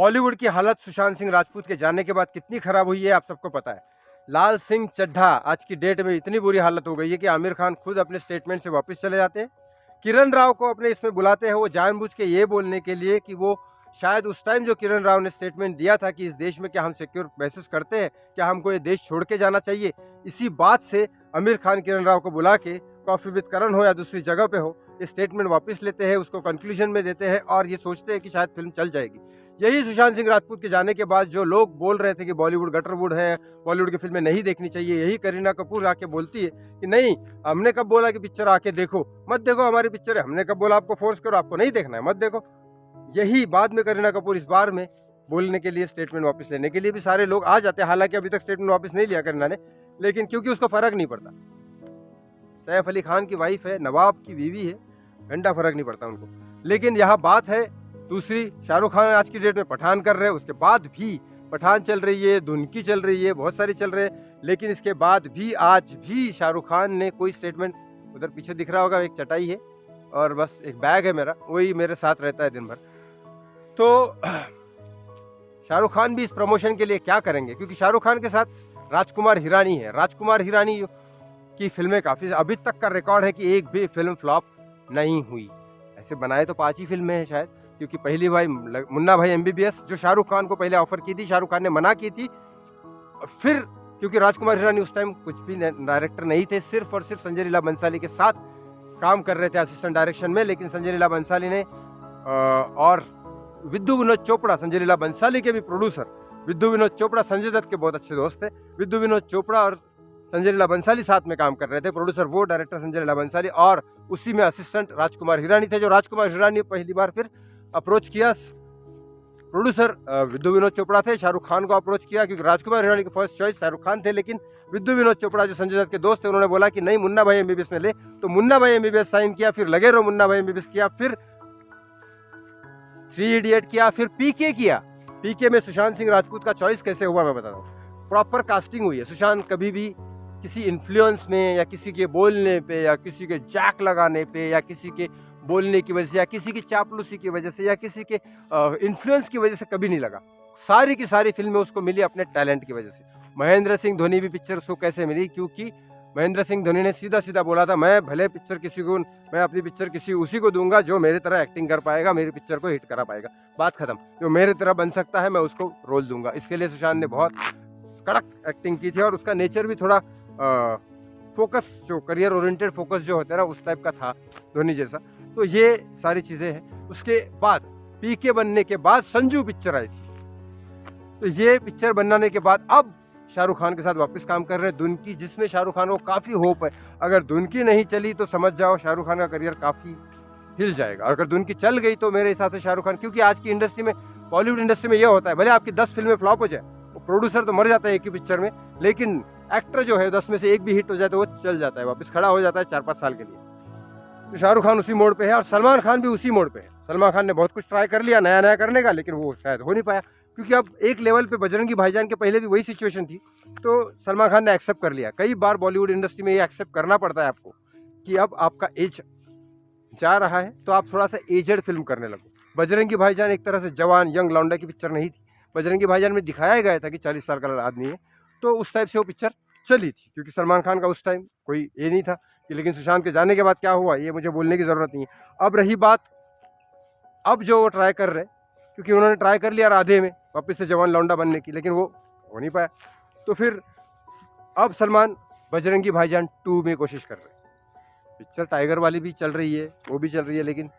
बॉलीवुड की हालत सुशांत सिंह राजपूत के जाने के बाद कितनी खराब हुई है आप सबको पता है। लाल सिंह चड्ढा आज की डेट में इतनी बुरी हालत हो गई है कि आमिर खान खुद अपने स्टेटमेंट से वापस चले जाते हैं। किरण राव को अपने इसमें बुलाते हैं वो जानबूझ के ये बोलने के लिए कि वो शायद उस टाइम जो किरण राव ने स्टेटमेंट दिया था कि इस देश में क्या हम सिक्योर महसूस करते हैं, क्या हमको ये देश छोड़ के जाना चाहिए, इसी बात से आमिर खान किरण राव को बुला के कॉफ़ी विद करण हो या दूसरी जगह पे हो, ये स्टेटमेंट वापस लेते हैं, उसको कंक्लूजन में देते हैं और ये सोचते हैं कि शायद फिल्म चल जाएगी। यही सुशांत सिंह राजपूत के जाने के बाद जो लोग बोल रहे थे कि बॉलीवुड गटरवुड है, बॉलीवुड की फिल्में नहीं देखनी चाहिए, यही करीना कपूर आके बोलती है कि नहीं, हमने कब बोला कि पिक्चर आके देखो, मत देखो हमारी पिक्चर है, हमने कब बोला आपको फोर्स करो, आपको नहीं देखना है मत देखो। यही बाद में करीना कपूर इस बार में बोलने के लिए, स्टेटमेंट वापस लेने के लिए भी सारे लोग आ जाते हैं। हालांकि अभी तक स्टेटमेंट वापस नहीं लिया करीना ने, लेकिन क्योंकि उसको फर्क नहीं पड़ता, सैफ अली खान की वाइफ है, नवाब की बीवी है, घंटा फर्क नहीं पड़ता उनको। लेकिन यहाँ बात है दूसरी, शाहरुख खान आज की डेट में पठान कर रहे हैं, उसके बाद भी पठान चल रही है, धुनकी चल रही है, बहुत सारी चल रहे हैं, लेकिन इसके बाद भी आज भी शाहरुख खान ने कोई स्टेटमेंट, उधर पीछे दिख रहा होगा एक चटाई है और बस एक बैग है मेरा, वही मेरे साथ रहता है दिन भर। तो शाहरुख खान भी इस प्रमोशन के लिए क्या करेंगे, क्योंकि शाहरुख खान के साथ राजकुमार हिरानी है। राजकुमार हिरानी की फिल्में काफ़ी, अभी तक का रिकॉर्ड है कि एक भी फिल्म फ्लॉप नहीं हुई। ऐसे बनाए तो 5 ही फिल्में हैं शायद, क्योंकि पहली भाई मुन्ना भाई MBBS जो शाहरुख खान को पहले ऑफर की थी, शाहरुख खान ने मना की थी। फिर क्योंकि राजकुमार हिरानी उस टाइम कुछ भी डायरेक्टर नहीं थे, सिर्फ और सिर्फ संजय लीला बंसाली के साथ काम कर रहे थे असिस्टेंट डायरेक्शन में, लेकिन संजय लीला बंसाली ने और विद्यु विनोद चोपड़ा, संजय लीला बंसाली के भी प्रोड्यूसर विद्यु विनोद चोपड़ा, संजय दत्त के बहुत अच्छे दोस्त थे। विद्यु विनोद चोपड़ा और संजय लीला बंसाली साथ में काम कर रहे थे, प्रोड्यूसर वो, डायरेक्टर संजय लीला बंसाली, और उसी में असिस्टेंट राजकुमार हिरानी थे। जो राजकुमार हिरानी पहली बार फिर अप्रोच किया, प्रोड्यूसर विद्यु विनोद चोपड़ा थे, शाहरुख खान को अप्रोच किया, क्योंकि राजकुमार हिरानी के फर्स्ट चॉइस शाहरुख खान थे, लेकिन विद्यु विनोद चोपड़ा जो संजय दत्त के दोस्त थे, उन्होंने बोला कि नहीं, मुन्ना भाई MBBS में ले, तो मुन्ना भाई MBBS साइन किया, फिर लगे रहो मुन्ना भाई MBBS किया, फिर 3 इडियट किया, फिर PK किया। PK में सुशांत सिंह राजपूत का चॉइस कैसे हुआ मैं बताता हूँ। प्रॉपर कास्टिंग हुई है। सुशांत कभी भी किसी इन्फ्लुएंस में या किसी के बोलने पे या किसी के जैक लगाने पे या किसी के बोलने की वजह से या किसी की चापलूसी की वजह से या किसी के इन्फ्लुएंस की वजह से कभी नहीं लगा। सारी की सारी फिल्में उसको मिली अपने टैलेंट की वजह से। महेंद्र सिंह धोनी भी पिक्चर उसको कैसे मिली, क्योंकि महेंद्र सिंह धोनी ने सीधा सीधा बोला था, मैं भले पिक्चर किसी को, मैं अपनी पिक्चर किसी उसी को दूंगा जो मेरे तरह एक्टिंग कर पाएगा, मेरी पिक्चर को हिट करा पाएगा, बात खत्म। जो मेरे तरह बन सकता है मैं उसको रोल दूंगा। इसके लिए सुशांत ने बहुत कड़क एक्टिंग की थी और उसका नेचर भी थोड़ा फोकस, जो करियर ओरिएंटेड फोकस जो होता है ना, उस टाइप का था धोनी जैसा। तो ये सारी चीज़ें हैं। उसके बाद PK बनने के बाद संजू पिक्चर आई थी, तो ये पिक्चर बनाने के बाद अब शाहरुख खान के साथ वापस काम कर रहे हैं दुनकी, जिसमें शाहरुख खान को काफ़ी होप है। अगर दुनकी नहीं चली तो समझ जाओ शाहरुख खान का करियर काफ़ी हिल जाएगा, और अगर दुनकी चल गई तो मेरे हिसाब से शाहरुख खान, क्योंकि आज की इंडस्ट्री में, बॉलीवुड इंडस्ट्री में ये होता है, भले आपकी 10 फिल्में फ्लॉप हो जाए, वो प्रोड्यूसर तो मर जाता है एक ही पिक्चर में, लेकिन एक्टर जो है 10 में से एक भी हिट हो जाए तो वो चल जाता है, वापस खड़ा हो जाता है 4-5 साल के लिए। तो शाहरुख खान उसी मोड़ पे है और सलमान खान भी उसी मोड़ पे है। सलमान खान ने बहुत कुछ ट्राई कर लिया नया नया करने का, लेकिन वो शायद हो नहीं पाया, क्योंकि अब एक लेवल पे बजरंगी भाईजान के पहले भी वही सिचुएशन थी, तो सलमान खान ने एक्सेप्ट कर लिया। कई बार बॉलीवुड इंडस्ट्री में ये एक्सेप्ट करना पड़ता है आपको कि अब आपका एज जा रहा है तो आप थोड़ा सा एजेड फिल्म करने लगो। बजरंगी भाईजान एक तरह से जवान यंग लौंडा की पिक्चर नहीं थी। बजरंगी भाईजान में दिखाया गया था कि 40 साल का आदमी है, तो उस टाइप से वो पिक्चर चली थी, क्योंकि सलमान खान का उस टाइम कोई ये नहीं था कि। लेकिन सुशांत के जाने के बाद क्या हुआ ये मुझे बोलने की ज़रूरत नहीं है। अब रही बात, अब जो वो ट्राई कर रहे हैं, क्योंकि उन्होंने ट्राई कर लिया राधे में वापस से जवान लौंडा बनने की, लेकिन वो हो नहीं पाया, तो फिर अब सलमान बजरंगी भाईजान 2 में कोशिश कर रहे हैं। पिक्चर टाइगर वाली भी चल रही है, वो भी चल रही है, लेकिन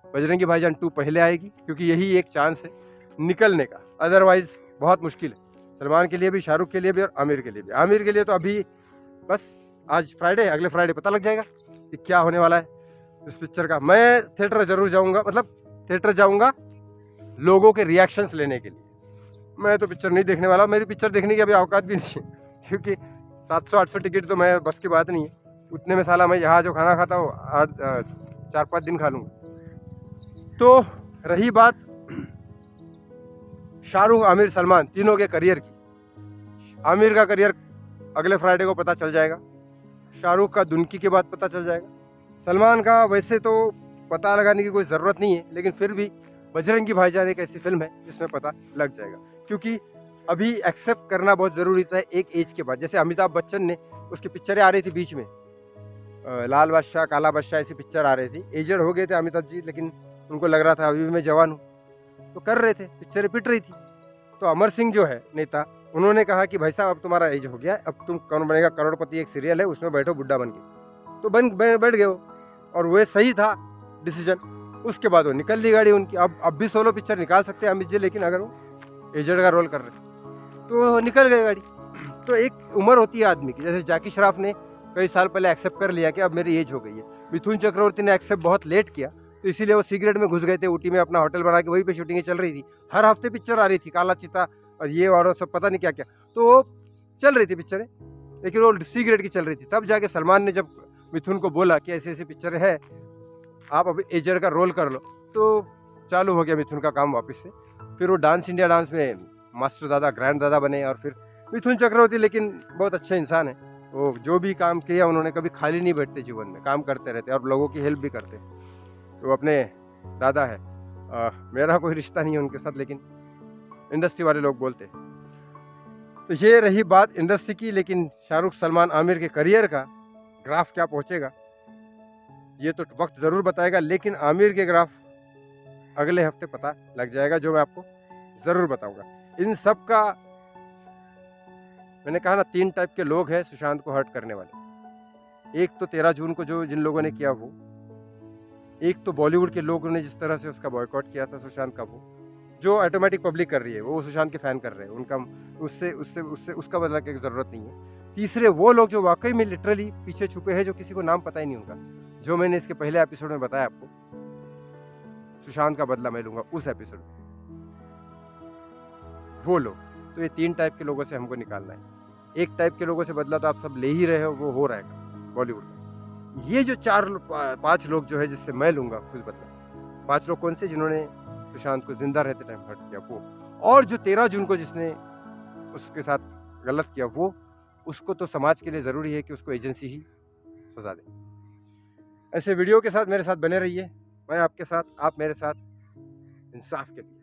बजरंगी भाईजान 2 पहले आएगी, क्योंकि यही एक चांस है निकलने का, अदरवाइज़ बहुत मुश्किल है सलमान के लिए भी, शाहरुख के लिए भी और आमिर के लिए भी। आमिर के लिए तो अभी बस आज फ्राइडे, अगले फ्राइडे पता लग जाएगा कि क्या होने वाला है इस पिक्चर का। मैं थिएटर ज़रूर जाऊंगा, मतलब थिएटर जाऊंगा लोगों के रिएक्शंस लेने के लिए। मैं तो पिक्चर नहीं देखने वाला, मेरी पिक्चर देखने की अभी औकात भी नहीं है, क्योंकि 700-800 टिकट तो मैं बस की बात नहीं है। उतने में साला मैं यहाँ जो खाना खाता हूँ 4-5 दिन खा लूँगा। तो रही बात शाहरुख, आमिर, सलमान तीनों के करियर की, आमिर का करियर अगले फ्राइडे को पता चल जाएगा, शाहरुख का दुनकी के बाद पता चल जाएगा, सलमान का वैसे तो पता लगाने की कोई ज़रूरत नहीं है, लेकिन फिर भी बजरंगी भाईजान एक ऐसी फिल्म है जिसमें पता लग जाएगा, क्योंकि अभी एक्सेप्ट करना बहुत ज़रूरी था एक एज के बाद। जैसे अमिताभ बच्चन ने, उसकी पिक्चरें आ रही थी बीच में, लाल बादशाह, काला बादशाह, ऐसी पिक्चर आ रही थी। एजड हो गए थे अमिताभ जी, लेकिन उनको लग रहा था अभी भी मैं जवान हूँ, तो कर रहे थे, पिक्चरें पिट रही थी। तो अमर सिंह जो है नेता, उन्होंने कहा कि भाई साहब अब तुम्हारा एज हो गया, अब तुम कौन बनेगा करोड़पति, एक सीरियल है उसमें बैठो बुड्ढा बन के। तो बैठ गए वो, और वो सही था डिसीजन। उसके बाद वो निकल ली गाड़ी उनकी। अब भी सोलो पिक्चर निकाल सकते हैं अमित जी, लेकिन अगर वो एजड का रोल कर रहे तो निकल गए गाड़ी। तो एक उम्र होती है आदमी की, जैसे जैकी श्रॉफ ने कई साल पहले एक्सेप्ट कर लिया कि अब मेरी एज हो गई है। मिथुन चक्रवर्ती ने एक्सेप्ट बहुत लेट किया, तो इसीलिए वो सिगरेट में घुस गए थे, ऊटी में अपना होटल बना के वहीं पे शूटिंग चल रही थी। हर हफ्ते पिक्चर आ रही थी, काला चीता और ये और सब पता नहीं क्या क्या, तो वो चल रही थी पिक्चरें, लेकिन वो सिगरेट की चल रही थी। तब जाके सलमान ने जब मिथुन को बोला कि ऐसी ऐसी पिक्चरें है, आप अभी एजड का रोल कर लो, तो चालू हो गया मिथुन का काम वापस से। फिर वो डांस इंडिया डांस में मास्टर दादा, ग्रैंड दादा बने। और फिर मिथुन चक्रवर्ती लेकिन बहुत अच्छे इंसान हैं, वो जो भी काम किया उन्होंने, कभी खाली नहीं बैठते जीवन में, काम करते रहते और लोगों की हेल्प भी करते। तो अपने दादा है, मेरा कोई रिश्ता नहीं है उनके साथ, लेकिन इंडस्ट्री वाले लोग बोलते। तो ये रही बात इंडस्ट्री की, लेकिन शाहरुख, सलमान, आमिर के करियर का ग्राफ क्या पहुंचेगा ये तो वक्त ज़रूर बताएगा। लेकिन आमिर के ग्राफ अगले हफ्ते पता लग जाएगा, जो मैं आपको ज़रूर बताऊंगा। इन सब का मैंने कहा ना, 3 टाइप के लोग हैं सुशांत को हर्ट करने वाले। एक तो 13 जून को जो जिन लोगों ने किया वो, एक तो बॉलीवुड के लोगों ने जिस तरह से उसका बॉयकॉट किया था सुशांत का, वो जो ऑटोमेटिक पब्लिक कर रही है, वो सुशांत के फ़ैन कर रहे हैं, उनका उससे उससे उससे उसका बदला की ज़रूरत नहीं है। तीसरे वो लोग जो वाकई में लिटरली पीछे छुपे हैं, जो किसी को नाम पता ही नहीं उनका, जो मैंने इसके पहले एपिसोड में बताया आपको, सुशांत का बदला मैं लूँगा उस एपिसोड में, वो लोग। तो ये 3 टाइप के लोगों से हमको निकालना है। एक टाइप के लोगों से बदला तो आप सब ले ही रहे हो, वो हो रहेगा बॉलीवुड का। ये जो 5 लोग जो है जिससे मैं लूँगा खुद बदला, 5 लोग कौन से, जिन्होंने सुशांत को जिंदा रहते टाइम हर्ट किया वो, और जो 13 जून को जिसने उसके साथ गलत किया वो, उसको तो समाज के लिए ज़रूरी है कि उसको एजेंसी ही सजा दे। ऐसे वीडियो के साथ मेरे साथ बने रहिए, मैं आपके साथ, आप मेरे साथ, इंसाफ के लिए।